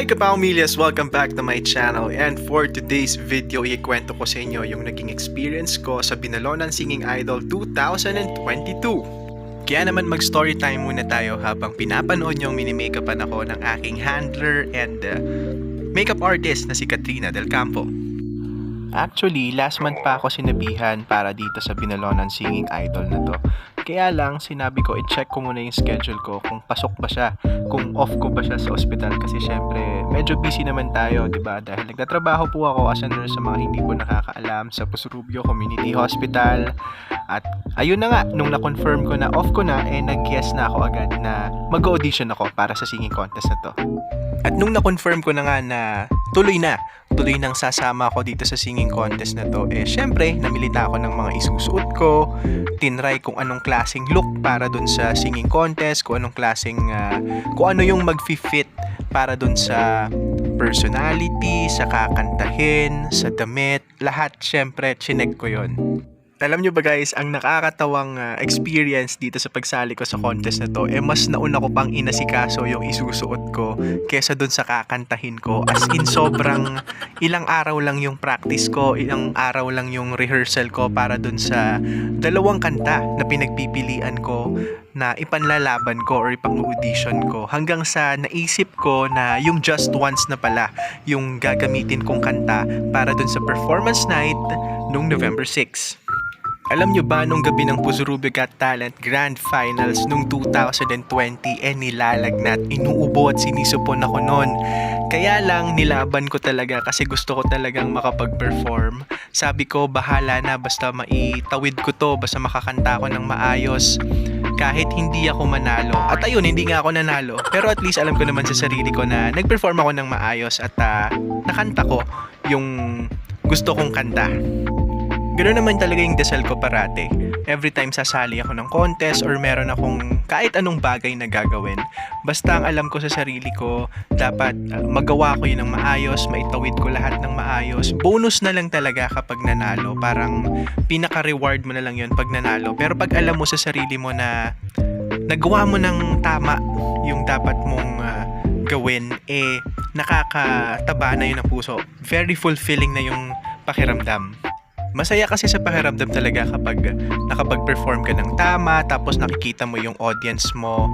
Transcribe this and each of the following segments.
Kapamilyas, welcome back to my channel, and for today's video, ikwento ko sa inyo yung naging experience ko sa Binalonan Singing Idol 2022. Kaya naman mag-story time muna tayo habang pinapanood yung mini-makeupan ako ng aking handler and makeup artist na si Katrina Del Campo. Actually, last month pa ako sinabihan para dito sa Binalonan Singing Idol na to. Kaya lang, sinabi ko, i-check ko muna yung schedule ko kung pasok ba siya, kung off ko ba siya sa ospital. Kasi syempre, medyo busy naman tayo, diba? Dahil nagtatrabaho po ako as a nurse sa mga hindi po nakakaalam sa Pusurubio Community Hospital. At ayun na nga, nung na-confirm ko na off ko na, nag-yes na ako agad na mag-audition ako para sa singing contest na to. At nung na-confirm ko na nga na tuloy nang sasama ako dito sa singing contest na to, syempre, namilita ako ng mga isusuot ko, tinry kung anong klaseng look para dun sa singing contest, kung anong klaseng, kung ano yung mag-fit para dun sa personality, sa kakantahin, sa damit, lahat, syempre, chinek ko yon. Alam nyo ba guys, ang nakakatawang experience dito sa pagsali ko sa contest na to, mas nauna ko pang inasikaso yung isusuot ko kesa dun sa kakantahin ko. As in, sobrang ilang araw lang yung practice ko, ilang araw lang yung rehearsal ko para dun sa dalawang kanta na pinagpipilian ko na ipanlalaban ko or ipang-audition ko. Hanggang sa naisip ko na yung Just Once na pala yung gagamitin kong kanta para dun sa performance night nung November 6. Alam nyo ba, nung gabi ng Pusurubio Got Talent Grand Finals nung 2020, nilalagnat, inuubo at sinisupon ako nun. Kaya lang, nilaban ko talaga kasi gusto ko talagang makapag-perform. Sabi ko, bahala na, basta maitawid ko to, basta makakanta ako ng maayos. Kahit hindi ako manalo. At ayun, hindi nga ako nanalo. Pero at least alam ko naman sa sarili ko na nag-perform ako ng maayos at nakanta ko yung gusto kong kanta. Ganoon naman talaga yung dasal ko parate. Every time sasali ako ng contest or meron akong kahit anong bagay na gagawin, basta ang alam ko sa sarili ko, dapat magawa ko yun ng maayos, maitawid ko lahat ng maayos. Bonus na lang talaga kapag nanalo. Parang pinaka-reward mo na lang yun pag nanalo. Pero pag alam mo sa sarili mo na nagawa mo ng tama yung dapat mong gawin, nakakataba na yun ang puso. Very fulfilling na yung pakiramdam. Masaya kasi sa pakiramdam talaga kapag nakapag-perform ka ng tama, tapos nakikita mo yung audience mo,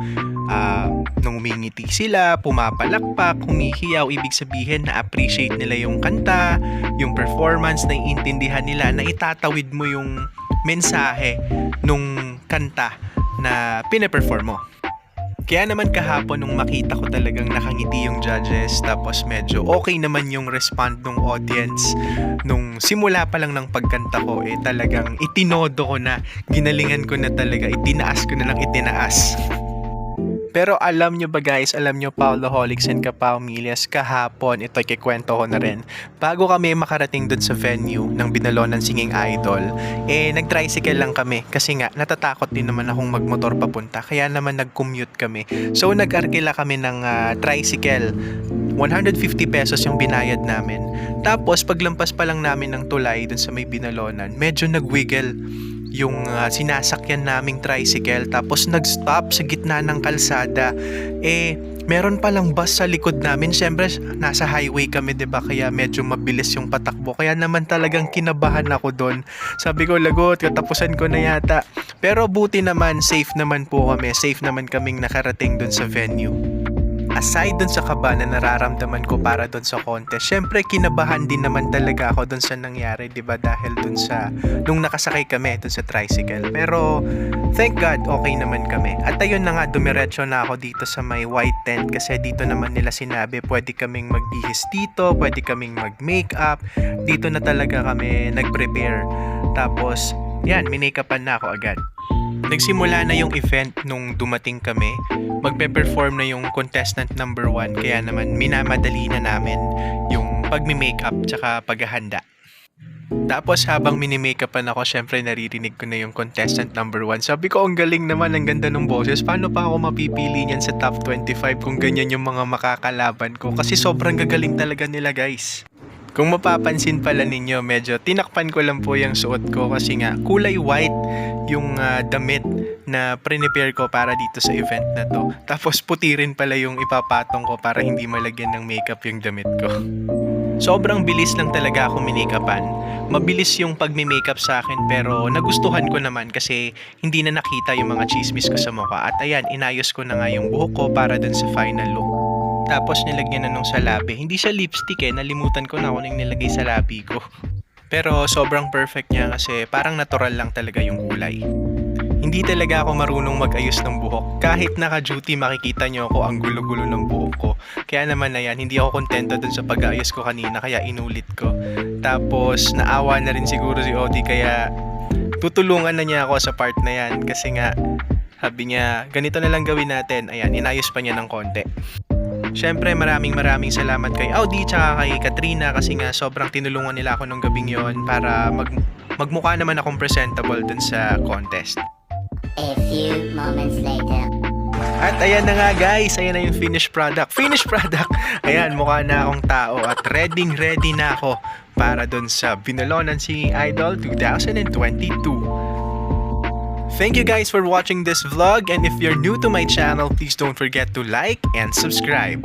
nung umingiti sila, pumapalakpak, humihiyaw, ibig sabihin na appreciate nila yung kanta, yung performance, naiintindihan nila, na itatawid mo yung mensahe nung kanta na pinaperform mo. Kaya naman kahapon nung makita ko talagang nakangiti yung judges, tapos medyo okay naman yung respond ng audience, nung simula pa lang ng pagkanta ko, talagang itinodo ko na, ginalingan ko na talaga, itinaas ko na lang itinaas. Pero alam nyo ba guys, alam nyo Paulaholics and Kapamilyas, kahapon, ito kikwento ko na rin. Bago kami makarating dun sa venue ng Binalonan Singing Idol, nag-tricycle lang kami kasi nga natatakot din naman akong magmotor papunta. Kaya naman nag-commute kami. So nag-arkila kami ng tricycle. 150 pesos yung binayad namin. Tapos paglampas pa lang namin ng tulay dun sa may Binalonan, medyo nag-wiggle yung sinasakyan naming tricycle, tapos nag-stop sa gitna ng kalsada. Meron palang bus sa likod namin. Siyempre nasa highway kami, diba? Kaya medyo mabilis yung patakbo. Kaya naman talagang kinabahan ako doon. Sabi ko, lagot, katapusan ko na yata. Pero buti naman, safe naman po kami. Safe naman kaming nakarating doon sa venue. Aside dun sa kaba na nararamdaman ko para dun sa contest, syempre kinabahan din naman talaga ako dun sa nangyari, diba? Dahil dun sa nung nakasakay kami dun sa tricycle. Pero thank God, okay naman kami. At ayun na nga, dumiretso na ako dito sa may white tent kasi dito naman nila sinabi pwede kaming magbihis dito, pwede kaming mag-makeup. Dito na talaga kami nag-prepare. Tapos yan, minakapan na ako agad. Nagsimula na yung event nung dumating kami. Magpe-perform na yung contestant number 1, kaya naman minamadali na namin yung pagmi-makeup tsaka paghahanda. Tapos habang mini-makeupan ako, syempre naririnig ko na yung contestant number 1. Sabi ko, ang galing naman, ang ganda ng boses. Paano pa ako mapipili niyan sa top 25 kung ganyan yung mga makakalaban ko? Kasi sobrang gagaling talaga nila guys. Kung mapapansin pala ninyo, medyo tinakpan ko lang po yung suot ko kasi nga kulay white yung damit na prepare ko para dito sa event na to. Tapos puti rin pala yung ipapatong ko para hindi malagyan ng makeup yung damit ko. Sobrang bilis lang talaga ako minikapan. Mabilis yung pagmi-makeup sa akin pero nagustuhan ko naman kasi hindi na nakita yung mga chismis ko sa mukha. At ayan, inayos ko na nga yung buhok ko para dun sa final look. Tapos nilagyan na nung sa labi. Hindi siya lipstick nalimutan ko na kung anong nilagay sa labi ko. Pero sobrang perfect niya kasi parang natural lang talaga yung kulay. Hindi talaga ako marunong mag-ayos ng buhok. Kahit naka-duty makikita nyo ako ang gulo-gulo ng buhok ko. Kaya naman na yan, hindi ako kontento dun sa pag-ayos ko kanina kaya inulit ko. Tapos naawa na rin siguro si Odi kaya tutulungan na niya ako sa part na yan. Kasi nga sabi niya ganito na lang gawin natin. Ayan, inayos pa niya ng konti. Siyempre maraming salamat kay Audi tsaka kay Katrina kasi nga sobrang tinulungan nila ako nung gabing yon para magmukha naman akong presentable dun sa contest. A few moments later. At ayan na nga guys, ayan na yung finished product. Ayan, mukha na akong tao at ready na ako para dun sa Binalonan Singing Idol 2022. Thank you guys for watching this vlog, and if you're new to my channel, please don't forget to like and subscribe.